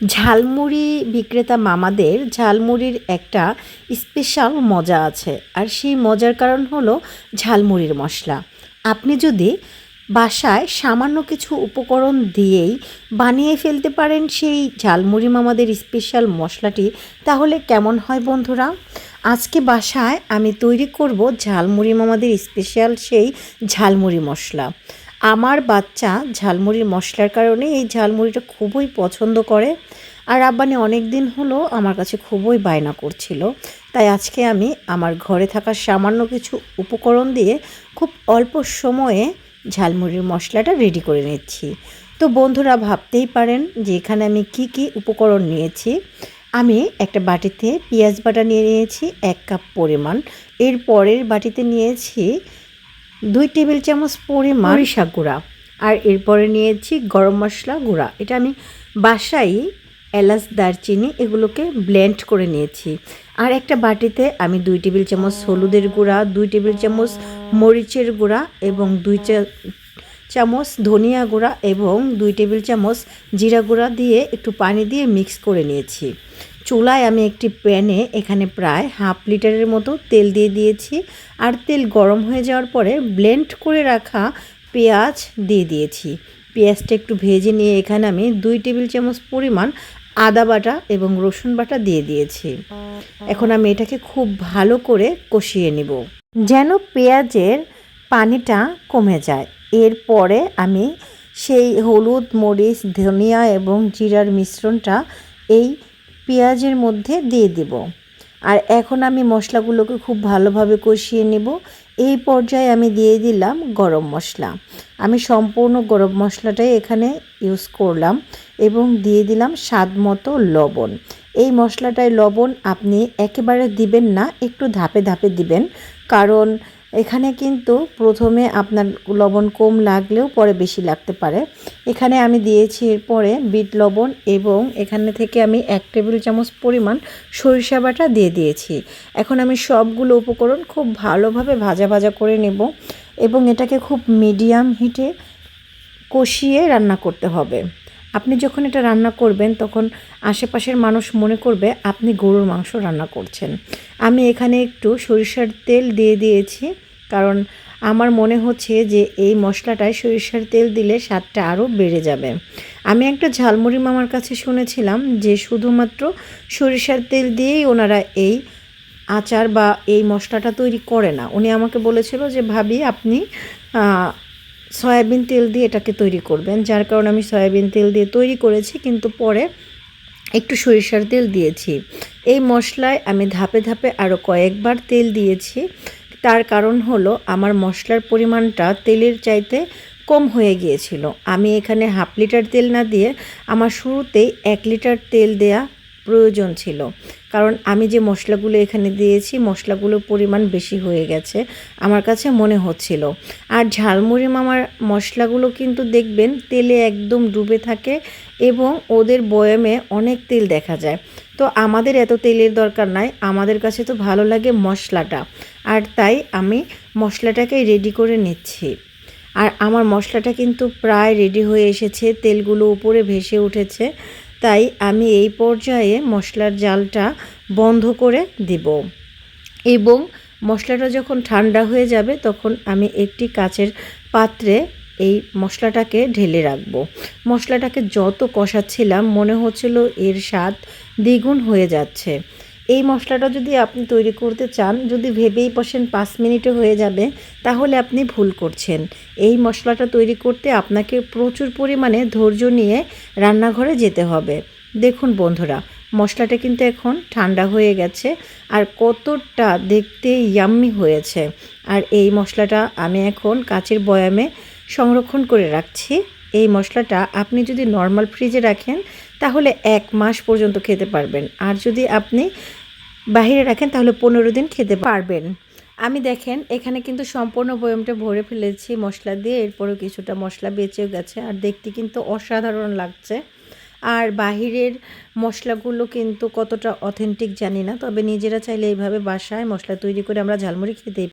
ঝালমুড়ি বিক্রেতা মামাদের ঝালমুড়ির একটা স্পেশাল মজা আছে, আর সেই মজার কারণ হলো ঝালমুড়ির মশলা। আপনি যদি বাসায় সামান্য কিছু উপকরণ দিয়েই বানিয়ে ফেলতে পারেন সেই ঝালমুড়ি মামাদের স্পেশাল মশলাটি, তাহলে কেমন হয় বন্ধুরা? আজকে বাসায় আমি তৈরি করব ঝালমুড়ি মামাদের স্পেশাল সেই ঝালমুড়ি মশলা। আমার বাচ্চা ঝালমুড়ির মশলার কারণে এই ঝালমুড়িটা খুবই পছন্দ করে, আর আব্বানি অনেক দিন হলো আমার কাছে খুবই বায়না করছিল। তাই আজকে আমি আমার ঘরে থাকা সামান্য কিছু উপকরণ দিয়ে খুব অল্প সময়ে ঝালমুড়ির মশলাটা রেডি করে নিচ্ছি। তো বন্ধুরা ভাবতেই পারেন যে এখানে আমি কি কি উপকরণ নিয়েছি। আমি একটা বাটিতে পেঁয়াজ বাটা নিয়ে নিয়েছি 1 কাপ পরিমাণ। এর পরের বাটিতে নিয়েছি 2 টেবিল চামচ পরিমাণ সরিষা গুঁড়া, আর এরপরে নিয়েছি গরম মশলা গুঁড়া। এটা আমি বাসায় এলাচ, দারচিনি এগুলোকে ব্লেন্ড করে নিয়েছি। আর একটা বাটিতে আমি 2 টেবিল চামচ হলুদের গুঁড়া, 2 টেবিল চামচ মরিচের গুঁড়া এবং 2 চামচ ধনিয়া গুঁড়া এবং 2 টেবিল চামচ জিরা গুঁড়া দিয়ে একটু পানি দিয়ে মিক্স করে নিয়েছি। চুলায় আমি একটি প্যানে এখানে প্রায় হাফ লিটারের মতো তেল দিয়ে দিয়েছি, আর তেল গরম হয়ে যাওয়ার পরে ব্লেন্ড করে রাখা পেঁয়াজ দিয়ে দিয়েছি। পেঁয়াজটা একটু ভেজে নিয়ে এখানে আমি 2 টেবিল চামচ পরিমাণ আদা বাটা এবং রসুন বাটা দিয়ে দিয়েছি। এখন আমি এটাকে খুব ভালো করে কষিয়ে নিব যেন পেঁয়াজের পানিটা কমে যায়। এরপরে আমি সেই হলুদ, মরিচ, ধনিয়া এবং জিরার মিশ্রণটা এই পেঁয়াজের মধ্যে দিয়ে দেব। আর এখন আমি মশলাগুলোকে খুব ভালোভাবে কষিয়ে নেব। এই পর্যায়ে আমি দিয়ে দিলাম গরম মশলা। আমি সম্পূর্ণ গরম মশলাটাই এখানে ইউজ করলাম এবং দিয়ে দিলাম স্বাদ মতো লবণ। এই মশলাটায় লবণ আপনি একেবারে দিবেন না, একটু ধাপে ধাপে দিবেন, কারণ এখানে কিন্তু প্রথমে আপনার লবণ কম লাগলেও পরে বেশি লাগতে পারে। এখানে আমি দিয়েছি এরপরে বিট লবণ এবং এখানে থেকে আমি 1 টেবিল চামচ পরিমাণ সরিষা বাটা দিয়ে দিয়েছি। এখন আমি সবগুলো উপকরণ খুব ভালোভাবে ভাজা ভাজা করে নেব এবং এটাকে খুব মিডিয়াম হিটে কষিয়ে রান্না করতে হবে। আপনি যখন এটা রান্না করবেন তখন আশেপাশের মানুষ মনে করবে আপনি গরুর মাংস রান্না করছেন। আমি এখানে একটু সরিষার তেল দিয়ে দিয়েছি, কারণ আমার মনে হচ্ছে যে এই মশলাটায় সরিষার তেল দিলে স্বাদটা আরও বেড়ে যাবে। আমি একটা ঝালমুড়ি মামার কাছে শুনেছিলাম যে শুধুমাত্র সরিষার তেল দিয়েই ওনারা এই আচার বা এই মশলাটা তৈরি করে না। উনি আমাকে বলেছিল যে ভাবি আপনি সয়াবিন তেল দিয়ে এটাকে তৈরি করবেন, যার কারণে আমি সয়াবিন তেল দিয়ে তৈরি করেছি, কিন্তু পরে একটু সরিষার তেল দিয়েছি। এই মশলায় আমি ধাপে ধাপে আরও কয়েকবার তেল দিয়েছি। তার কারণ হলো আমার মশলার পরিমাণটা তেলের চাইতে কম হয়ে গিয়েছিল। আমি এখানে হাফ লিটার তেল না দিয়ে আমার শুরুতেই 1 লিটার তেল দেয়া প্রয়োজন ছিল, কারণ আমি যে মশলাগুলো এখানে দিয়েছি মশলাগুলোর পরিমাণ বেশি হয়ে গেছে আমার কাছে মনে হচ্ছিল। আর ঝালমুড়ি মামার মশলাগুলো কিন্তু দেখবেন তেলে একদম ডুবে থাকে এবং ওদের বয়ামে অনেক তেল দেখা যায়। তো আমাদের এত তেলের দরকার নাই, আমাদের কাছে তো ভালো লাগে মশলাটা, আর তাই আমি মশলাটাকে রেডি করে নিচ্ছি। আর আমার মশলাটা কিন্তু প্রায় রেডি হয়ে এসেছে, তেলগুলো উপরে ভেসে উঠেছে। তাই আমি এই পর্যায়ে মশলার জালটা বন্ধ করে দিব এবং মশলাটা যখন ঠান্ডা হয়ে যাবে তখন আমি একটি কাচের পাত্রে এই মশলাটাকে ঢেলে রাখবো। মশলাটাকে যত কষাচ্ছিলাম মনে হচ্ছিল এর স্বাদ দ্বিগুণ হয়ে যাচ্ছে। এই মশলাটা যদি আপনি তৈরি করতে চান, যদি ভেবেই বসেন 5 মিনিটে হয়ে যাবে, তাহলে আপনি ভুল করছেন। এই মশলাটা তৈরি করতে আপনাকে প্রচুর পরিমাণে ধৈর্য নিয়ে রান্নাঘরে যেতে হবে। দেখুন বন্ধুরা, মশলাটা কিন্তু এখন ঠান্ডা হয়ে গেছে আর কতটা দেখতে ইয়াম্মি হয়েছে। আর এই মশলাটা আমি এখন কাচের বয়ামে সংরক্ষণ করে রাখছি। এই মশলাটা আপনি যদি নর্মাল ফ্রিজে রাখেন তাহলে 1 মাস পর্যন্ত খেতে পারবেন, আর যদি আপনি বাইরে রাখেন তাহলে 15 দিন খেতে পারবেন। আমি দেখেন এখানে কিন্তু সম্পূর্ণ বয়ামটা ভরে ফেলেছি মশলা দিয়ে, এরপরেও কিছুটা মশলা বেঁচেও গেছে, আর দেখতে কিন্তু অসাধারণ লাগছে। আর বাহিরের মশলাগুলো কিন্তু কতটা অথেন্টিক জানি না, তবে নিজেরা চাইলে এইভাবে বাসায় মশলা তৈরি করে আমরা ঝালমুড়ি খেতেই